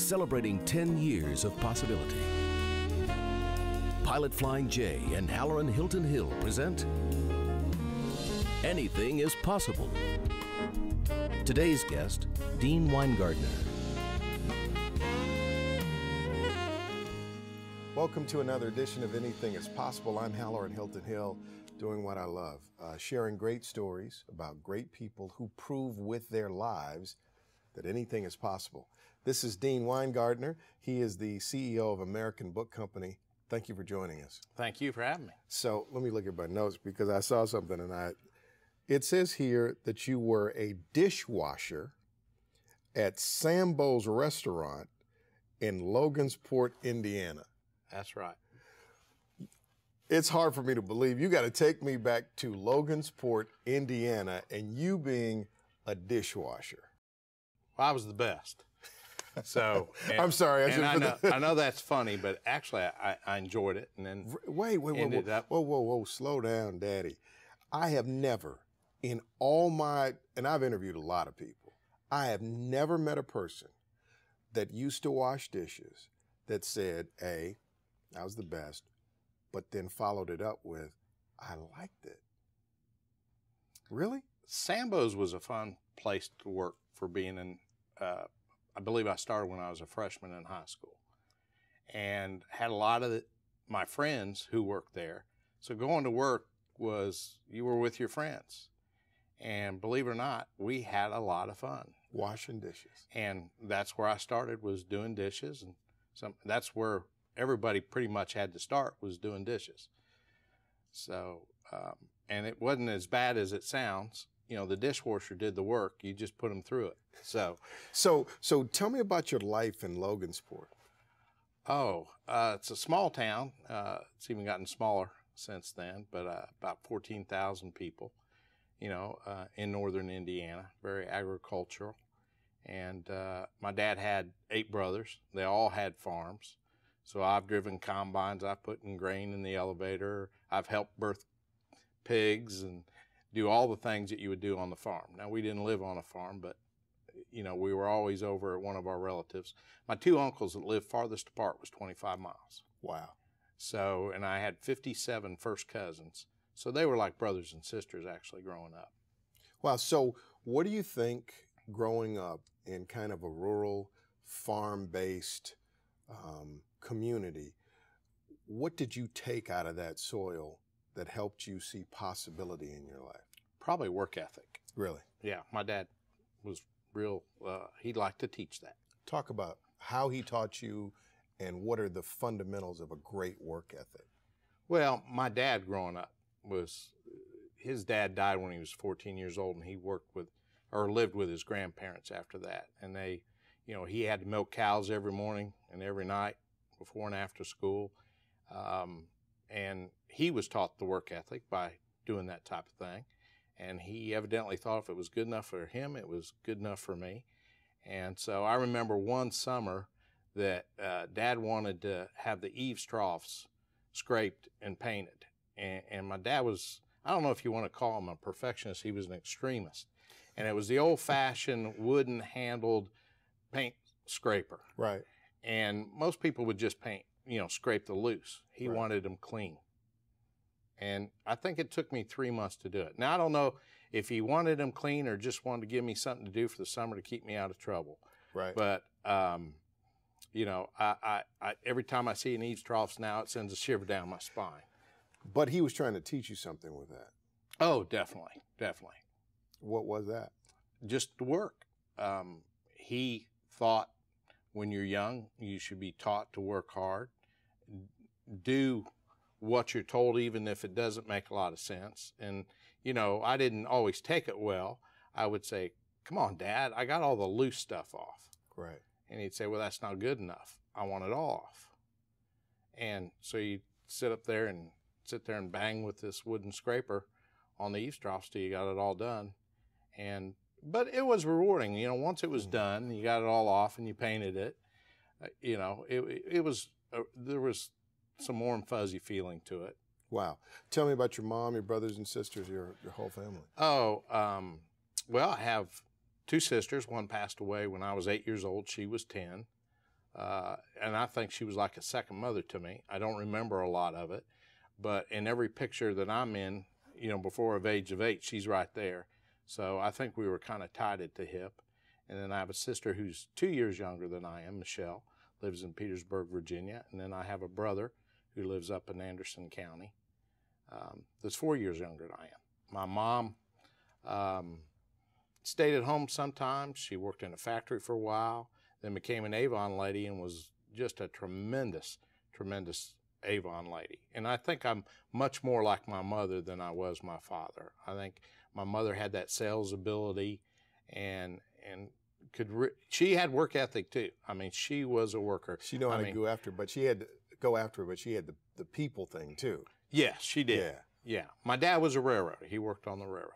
celebrating 10 years of possibility. Pilot Flying J and Halloran Hilton Hill present Anything is Possible. Today's guest, Dean Winegardner. Welcome to another edition of Anything is Possible. I'm Halloran Hilton Hill, doing what I love, sharing great stories about great people who prove with their lives that anything is possible. This is Dean Winegardner. He is the CEO of American Book Company. Thank you for joining us. Thank you for having me. So let me look at my notes because I saw something and it says here that you were a dishwasher at Sambo's restaurant in Logansport, Indiana. That's right. It's hard for me to believe. You got to take me back to Logansport, Indiana, and you being a dishwasher. Well, I was the best. So I'm sorry. I know that's funny, but actually I enjoyed it. And then whoa, slow down, Daddy. I have never, in all my, and I've interviewed a lot of people, I have never met a person that used to wash dishes that said, A, I was the best, but then followed it up with, I liked it. Really? Sambo's was a fun place to work for being in, I believe I started when I was a freshman in high school and had a lot of my friends who worked there. So going to work was, you were with your friends. And believe it or not, we had a lot of fun. Washing dishes. And that's where I started, was doing dishes. And that's where everybody pretty much had to start, was doing dishes. So, and it wasn't as bad as it sounds. You know, the dishwasher did the work. You just put them through it. So tell me about your life in Logansport. It's a small town. It's even gotten smaller since then, but about 14,000 people, you know, in northern Indiana, very agricultural. And my dad had 8 brothers. They all had farms. So I've driven combines. I've put in grain in the elevator. I've helped birth pigs and do all the things that you would do on the farm. Now, we didn't live on a farm, but, you know, we were always over at one of our relatives. My 2 uncles that lived farthest apart was 25 miles. Wow. So, and I had 57 first cousins. So they were like brothers and sisters actually growing up. Wow. So what do you think growing up in kind of a rural, farm-based community, what did you take out of that soil that helped you see possibility in your life? Probably work ethic. Really? Yeah. My dad was real, he liked to teach that. Talk about how he taught you and what are the fundamentals of a great work ethic. Well, my dad growing up his dad died when he was 14 years old, and he lived with his grandparents after that. And they, you know, he had to milk cows every morning and every night before and after school. And he was taught the work ethic by doing that type of thing. And he evidently thought if it was good enough for him, it was good enough for me. And so I remember one summer that Dad wanted to have the eaves troughs scraped and painted. And my dad was, I don't know if you want to call him a perfectionist, he was an extremist. And it was the old-fashioned wooden-handled paint scraper. Right. And most people would just paint, you know, scrape the loose. He Right. wanted them clean. And I think it took me 3 months to do it. Now, I don't know if he wanted them clean or just wanted to give me something to do for the summer to keep me out of trouble. Right. But, you know, I every time I see an eaves troughs now, it sends a shiver down my spine. But he was trying to teach you something with that. Oh, definitely. Definitely. What was that? Just the work. He thought when you're young, you should be taught to work hard, do what you're told, even if it doesn't make a lot of sense. And, you know, I didn't always take it well. I would say, come on, Dad, I got all the loose stuff off. Right. And he'd say, well, that's not good enough. I want it all off. And so you sit there and bang with this wooden scraper on the eaves troughs till you got it all done. But it was rewarding. You know, once it was done, you got it all off and you painted it, you know, there was some warm, fuzzy feeling to it. Wow. Tell me about your mom, your brothers and sisters, your whole family. Well, I have 2 sisters. One passed away when I was 8 years old. She was 10. And I think she was like a second mother to me. I don't remember a lot of it, but in every picture that I'm in, you know, before the age of 8, she's right there. So I think we were kind of tied at the hip. And then I have a sister who's 2 years younger than I am, Michelle, lives in Petersburg, Virginia. And then I have a brother who lives up in Anderson County, that's 4 years younger than I am. My mom stayed at home sometimes. She worked in a factory for a while, then became an Avon lady and was just a tremendous, tremendous Avon lady. And I think I'm much more like my mother than I was my father. I think my mother had that sales ability and she had work ethic too. I mean, she was a worker. She knew how to go after, but she had to go after, but she had the people thing too. Yes, she did. Yeah. My dad was a railroader. He worked on the railroad.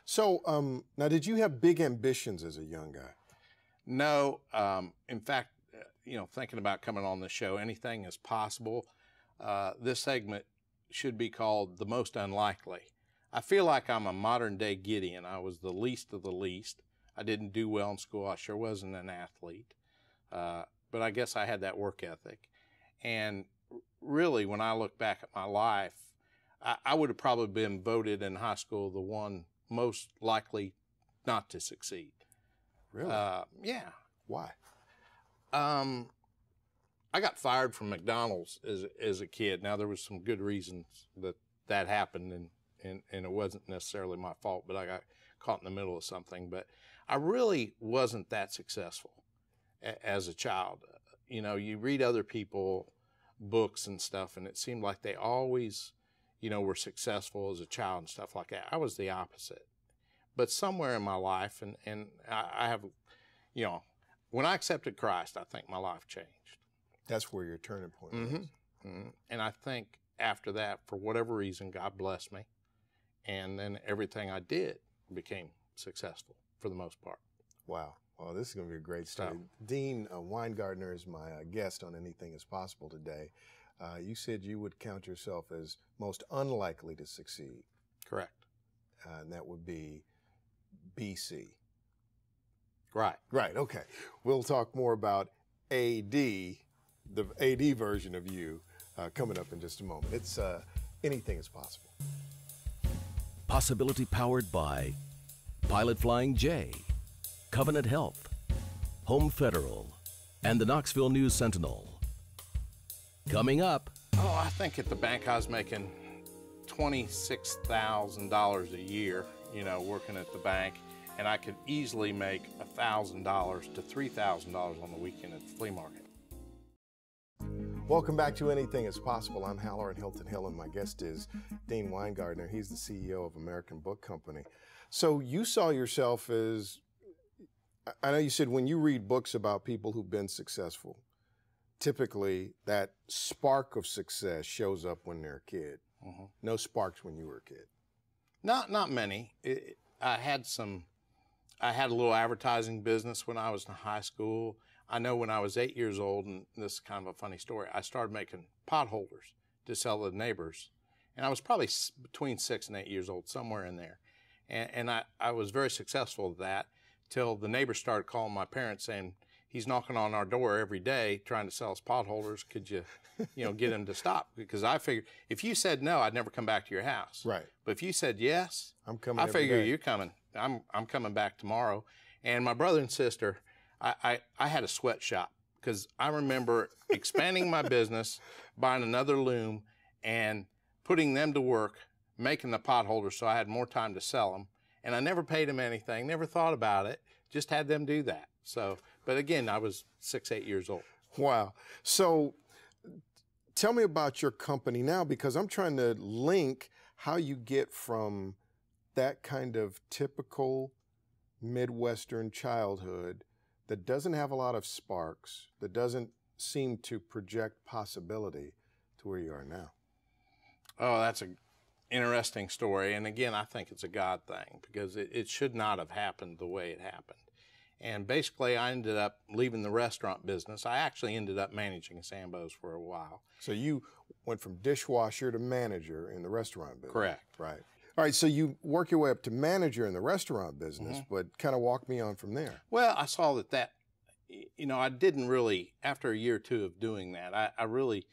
So now, did you have big ambitions as a young guy? No. In fact, you know, thinking about coming on the show, anything is possible. This segment should be called The Most Unlikely. I feel like I'm a modern day Gideon. I was the least of the least. I didn't do well in school. I sure wasn't an athlete. But I guess I had that work ethic. And really, when I look back at my life, I would have probably been voted in high school the one most likely not to succeed. Really? Yeah. Why? I got fired from McDonald's as a kid. Now, there was some good reasons that happened, and it wasn't necessarily my fault, but I got caught in the middle of something. But I really wasn't that successful as a child. You know, you read other people books and stuff, and it seemed like they always, you know, were successful as a child and stuff like that. I was the opposite. But somewhere in my life, and I have, you know, when I accepted Christ, I think my life changed. That's where your turning point was. And I think after that, for whatever reason, God blessed me. And then everything I did became successful for the most part. Wow. Well, this is going to be a great story. Dean Winegardner is my guest on Anything is Possible today. You said you would count yourself as most unlikely to succeed. Correct. And that would be BC. Right. Right, okay. We'll talk more about AD, the AD version of you, coming up in just a moment. It's Anything is Possible. Possibility powered by Pilot Flying J, Covenant Health, Home Federal, and the Knoxville News Sentinel. Coming up. Oh, I think at the bank I was making $26,000 a year, you know, working at the bank, and I could easily make $1,000 to $3,000 on the weekend at the flea market. Welcome back to Anything is Possible. I'm Halloran Hilton Hill, and my guest is Dean Winegardner. He's the CEO of American Book Company. So you saw yourself as, I know you said when you read books about people who've been successful, typically that spark of success shows up when they're a kid. No sparks when you were a kid. Not many. I had a little advertising business when I was in high school. I know when I was 8 years old, and this is kind of a funny story, I started making pot holders to sell to the neighbors. And I was probably between 6 and 8 years old, somewhere in there. And I was very successful at that till the neighbors started calling my parents saying, he's knocking on our door every day trying to sell us pot holders. Could you, get him to stop? Because I figured if you said no, I'd never come back to your house. Right. But if you said yes, I'm coming. I figure you're coming. I'm coming back tomorrow. And my brother and sister, I had a sweatshop because I remember expanding my business, buying another loom, and putting them to work, making the pot holders so I had more time to sell them. And I never paid them anything, never thought about it, just had them do that. So, but again, I was 6, 8 years old. Wow. So tell me about your company now, because I'm trying to link how you get from that kind of typical Midwestern childhood that doesn't have a lot of sparks, that doesn't seem to project possibility, to where you are now. Oh, that's an interesting story. And again, I think it's a God thing because it should not have happened the way it happened. And basically, I ended up leaving the restaurant business. I actually ended up managing Sambo's for a while. So you went from dishwasher to manager in the restaurant business. Correct. Right. All right, so you work your way up to manager in the restaurant business, but kind of walk me on from there. Well, I saw that you know, I didn't really, after a year or two of doing that, I really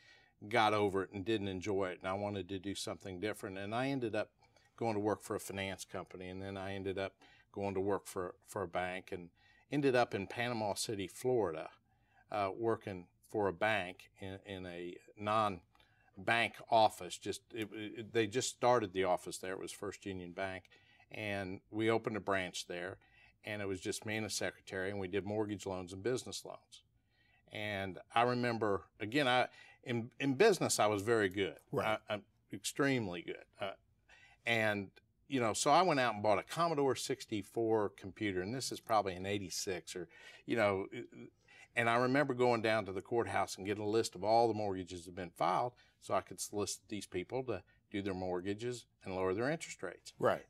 got over it and didn't enjoy it, and I wanted to do something different. And I ended up going to work for a finance company, and then I ended up going to work for a bank, and ended up in Panama City, Florida, working for a bank in a non-bank office. They just started the office there. It was First Union Bank, and we opened a branch there, and it was just me and a secretary, and we did mortgage loans and business loans. And I remember, again, in business, I was very good. Right. I'm extremely good. And, you know, so I went out and bought a Commodore 64 computer, and this is probably an 86 or, you know, and I remember going down to the courthouse and getting a list of all the mortgages that had been filed so I could solicit these people to do their mortgages and lower their interest rates. Right.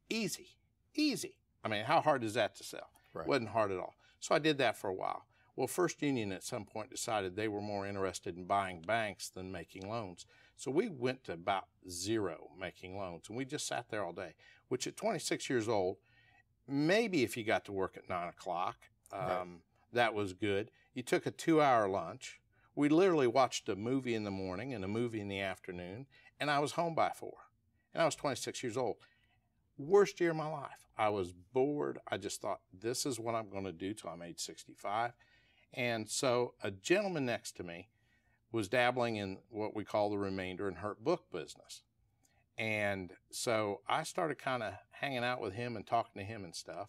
Easy, easy. I mean, how hard is that to sell? Right. It wasn't hard at all. So I did that for a while. Well, First Union at some point decided they were more interested in buying banks than making loans. So we went to about zero making loans, and we just sat there all day, which at 26 years old, maybe if you got to work at 9 o'clock, right. that was good. You took a 2-hour lunch. We literally watched a movie in the morning and a movie in the afternoon, and I was home by 4. And I was 26 years old. Worst year of my life. I was bored. I just thought, this is what I'm going to do till I'm age 65. And so a gentleman next to me was dabbling in what we call the remainder and hurt book business. And so I started kind of hanging out with him and talking to him and stuff.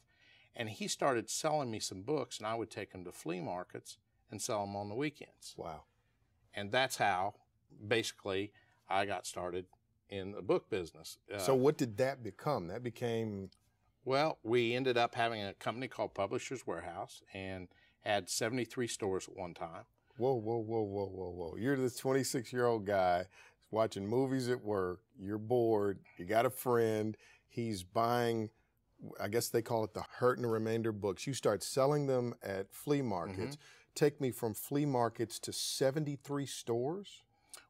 And he started selling me some books, and I would take them to flea markets and sell them on the weekends. Wow. And that's how basically I got started in the book business. So what did that become? That became... Well, we ended up having a company called Publishers Warehouse and had 73 stores at one time. Whoa, whoa, whoa, whoa, whoa, whoa. You're this 26-year-old guy watching movies at work. You're bored. You got a friend. He's buying, I guess they call it the hurt and the remainder books. You start selling them at flea markets. Mm-hmm. Take me from flea markets to 73 stores?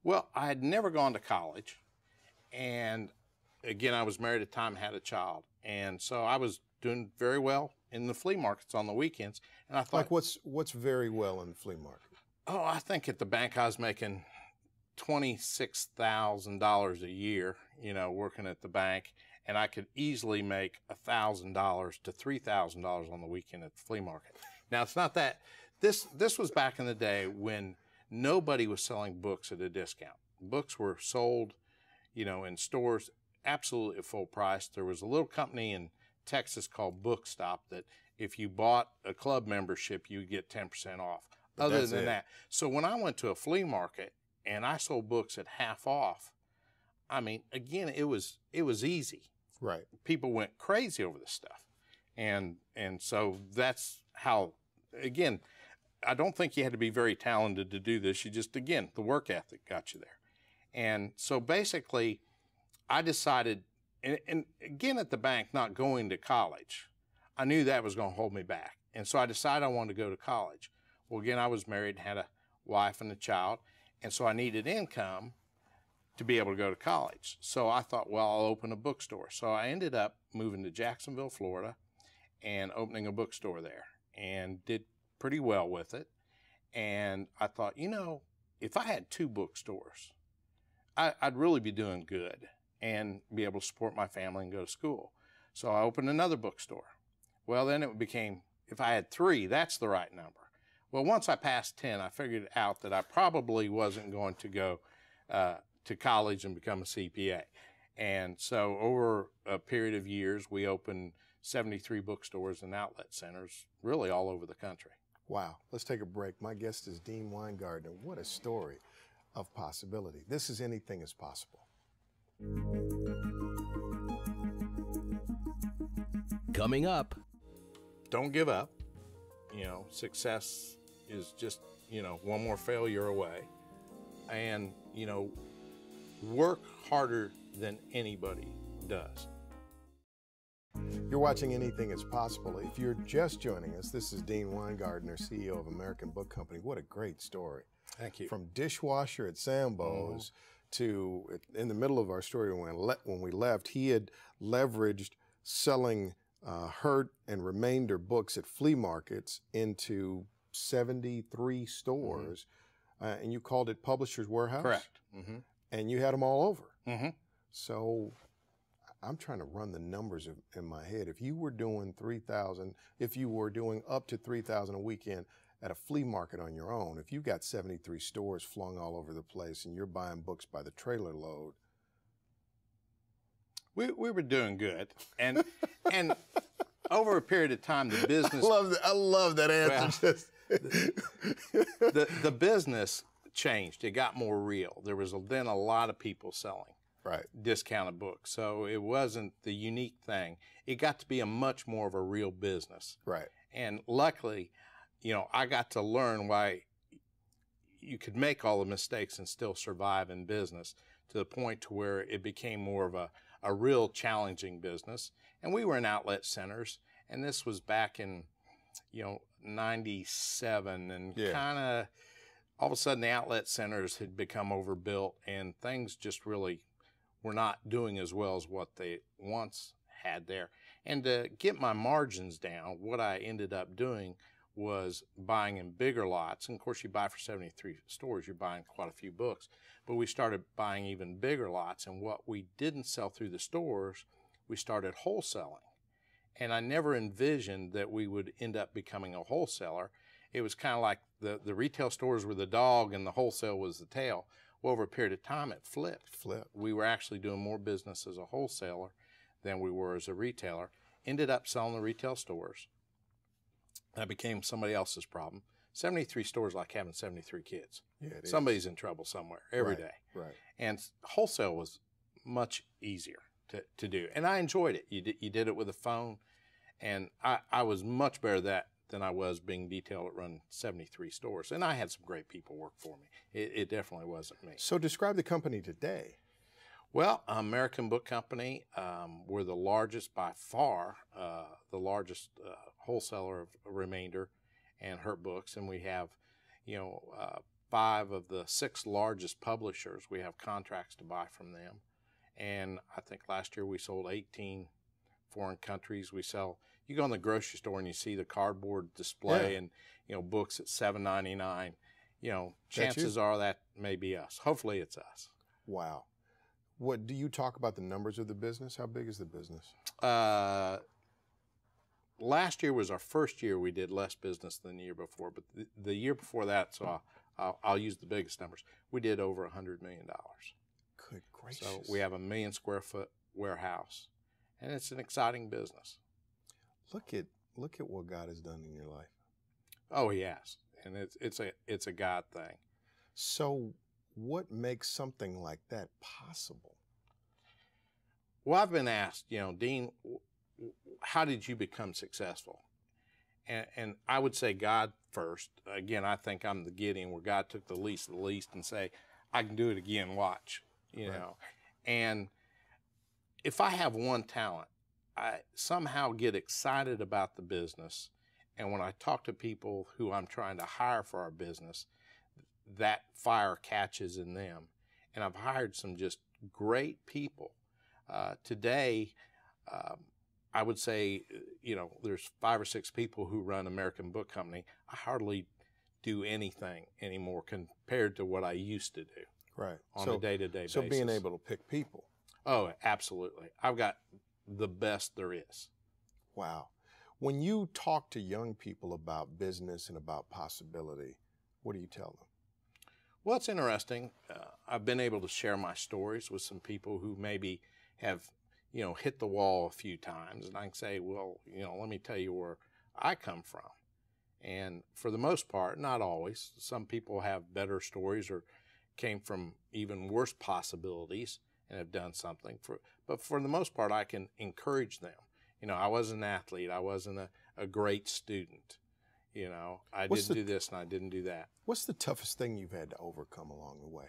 Well, I had never gone to college. And again, I was married at the time, had a child. And so I was doing very well in the flea markets on the weekends. And I thought, like what's very well in the flea market? Oh, I think at the bank I was making $26,000 a year, you know, working at the bank, and I could easily make $1,000 to $3,000 on the weekend at the flea market. Now, it's not that. This was back in the day when nobody was selling books at a discount. Books were sold, you know, in stores absolutely at full price. There was a little company in Texas called Bookstop that if you bought a club membership, you would get 10% off. Other than that. So when I went to a flea market and I sold books at half off, I mean, again, it was easy. Right. People went crazy over this stuff. And so that's how, again, I don't think you had to be very talented to do this. You just, again, the work ethic got you there. And so basically I decided, and again at the bank, not going to college, I knew that was going to hold me back. And so I decided I wanted to go to college. Well, again, I was married, had a wife and a child, and so I needed income to be able to go to college. So I thought, well, I'll open a bookstore. So I ended up moving to Jacksonville, Florida, and opening a bookstore there, and did pretty well with it. And I thought, you know, if I had 2 bookstores, I'd really be doing good and be able to support my family and go to school. So I opened another bookstore. Well, then it became, if I had 3, that's the right number. Well, once I passed 10, I figured out that I probably wasn't going to go to college and become a CPA. And so over a period of years, we opened 73 bookstores and outlet centers, really all over the country. Wow. Let's take a break. My guest is Dean Winegardner. What a story of possibility. This is Anything is Possible. Coming up. Don't give up. You know, success is just, you know, one more failure away. And, you know, work harder than anybody does. You're watching Anything is Possible. If you're just joining us, this is Dean Winegardner, CEO of American Book Company. What a great story. Thank you. From dishwasher at Sambo's to, in the middle of our story when we left, he had leveraged selling hurt and remainder books at flea markets into 73 stores, and you called it Publisher's Warehouse? Correct. Mm-hmm. And you had them all over. Mm-hmm. So I'm trying to run the numbers in my head. If you were doing 3,000, if you were doing up to 3,000 a weekend at a flea market on your own, if you got 73 stores flung all over the place and you're buying books by the trailer load, we were doing good, and over a period of time, the business. I love that answer. Well, the business changed. It got more real. There was then a lot of people selling discounted books, so it wasn't the unique thing. It got to be a much more of a real business. Right. And luckily, I got to learn why you could make all the mistakes and still survive in business, to the point to where it became more of a real challenging business. And we were in outlet centers, and this was back in, 97, and kind of all of a sudden the outlet centers had become overbuilt, and things just really were not doing as well as what they once had there. And to get my margins down, what I ended up doing was buying in bigger lots. And of course, you buy for 73 stores, you're buying quite a few books. But we started buying even bigger lots, and what we didn't sell through the stores, we started wholesaling. And I never envisioned that we would end up becoming a wholesaler. It was kind of like the retail stores were the dog and the wholesale was the tail. Well, over a period of time, it flipped. We were actually doing more business as a wholesaler than we were as a retailer. Ended up selling the retail stores. That became somebody else's problem. 73 stores like having 73 kids. Yeah, somebody's in trouble somewhere every day. Right. And wholesale was much easier to do. And I enjoyed it. You did it with a phone. And I was much better at that than I was being detailed at running 73 stores. And I had some great people work for me. It definitely wasn't me. So describe the company today. Well, American Book Company, we're the largest by far, the largest wholesaler of Remainder and Her Books. And we have, 5 of the 6 largest publishers. We have contracts to buy from them. And I think last year we sold 18 foreign countries. We sell, you go in the grocery store and you see the cardboard display and, books at $7.99. Chances are that may be us. Hopefully it's us. Wow. What do you talk about the numbers of the business? How big is the business? Last year was our first year we did less business than the year before, but the year before that, so I'll use the biggest numbers. We did over $100 million. Good gracious. So we have a 1 million square foot warehouse, and it's an exciting business. Look at what God has done in your life. Oh, He has, and it's a God thing. So what makes something like that possible? Well, I've been asked, Dean, how did you become successful? And I would say God first. Again, I think I'm the Gideon, where God took the least of the least and say, I can do it again, watch, know. And if I have one talent, I somehow get excited about the business. And when I talk to people who I'm trying to hire for our business, that fire catches in them. And I've hired some just great people. Today, I would say, there's 5 or 6 people who run American Book Company. I hardly do anything anymore compared to what I used to do on a day-to-day basis. So being able to pick people. Oh, absolutely. I've got the best there is. Wow. When you talk to young people about business and about possibility, what do you tell them? Well, it's interesting. I've been able to share my stories with some people who maybe have, hit the wall a few times. And I can say, well, let me tell you where I come from. And for the most part, not always, some people have better stories or came from even worse possibilities and have done something. But for the most part, I can encourage them. I wasn't an athlete. I wasn't a great student. I didn't do this and I didn't do that. What's the toughest thing you've had to overcome along the way?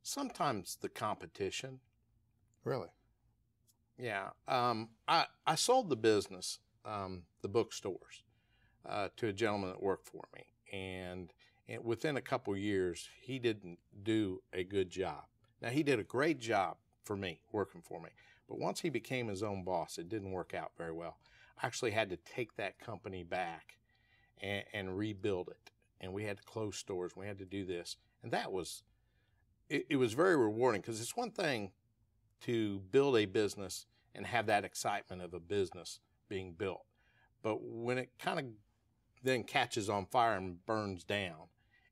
Sometimes the competition. Really? Yeah. I sold the business, the bookstores, to a gentleman that worked for me. And within a couple of years, he didn't do a good job. Now, he did a great job for me, working for me. But once he became his own boss, it didn't work out very well. I actually had to take that company back and rebuild it. And we had to close stores. We had to do this. And that was, it was very rewarding, because it's one thing to build a business and have that excitement of a business being built. But when it kind of then catches on fire and burns down,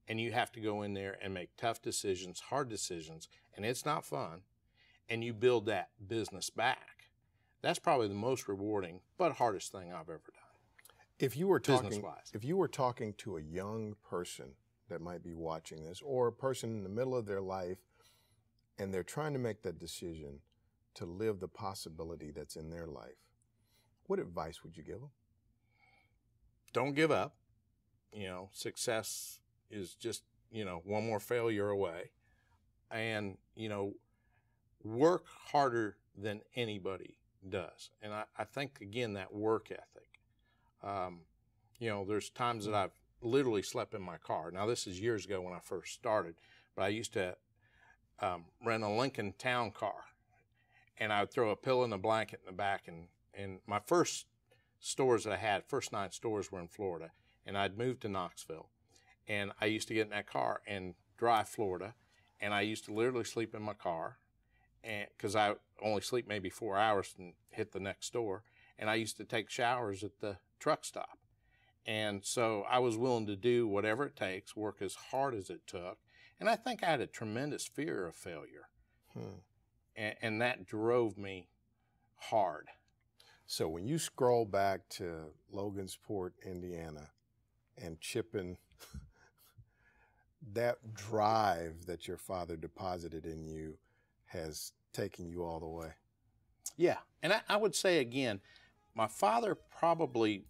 and you have to go in there and make tough decisions, hard decisions, and it's not fun, and you build that business back, that's probably the most rewarding but hardest thing I've ever done. If you were talking to a young person that might be watching this, or a person in the middle of their life, and they're trying to make that decision to live the possibility that's in their life, what advice would you give them? Don't give up. You know, success is just, you know, one more failure away. And, you know, work harder than anybody does. And I think, again, that work ethic. You know, there's times that I've literally slept in my car. Now, this is years ago when I first started, but I used to rent a Lincoln Town car, and I would throw a pillow and a blanket in the back. And my first stores that I had, first 9 stores, were in Florida, and I'd moved to Knoxville. And I used to get in that car and drive Florida, and I used to literally sleep in my car, and because I only sleep maybe 4 hours and hit the next store. And I used to take showers at the truck stop. And so I was willing to do whatever it takes, work as hard as it took. And I think I had a tremendous fear of failure. And that drove me hard. So when you scroll back to Logansport, Indiana, and chipping that drive that your father deposited in you has taken you all the way. Yeah, and I would say again, my father probably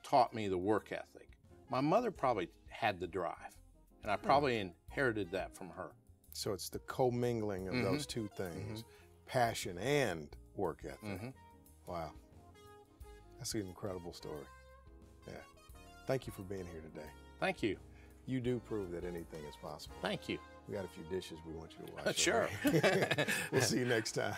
taught me the work ethic. My mother probably had the drive, and I probably inherited that from her. So it's the commingling of those two things, passion and work ethic. Wow, that's an incredible story. Yeah, thank you for being here today. Thank you. You do prove that anything is possible. Thank you. We got a few dishes we want you to wash. Sure. We'll see you next time.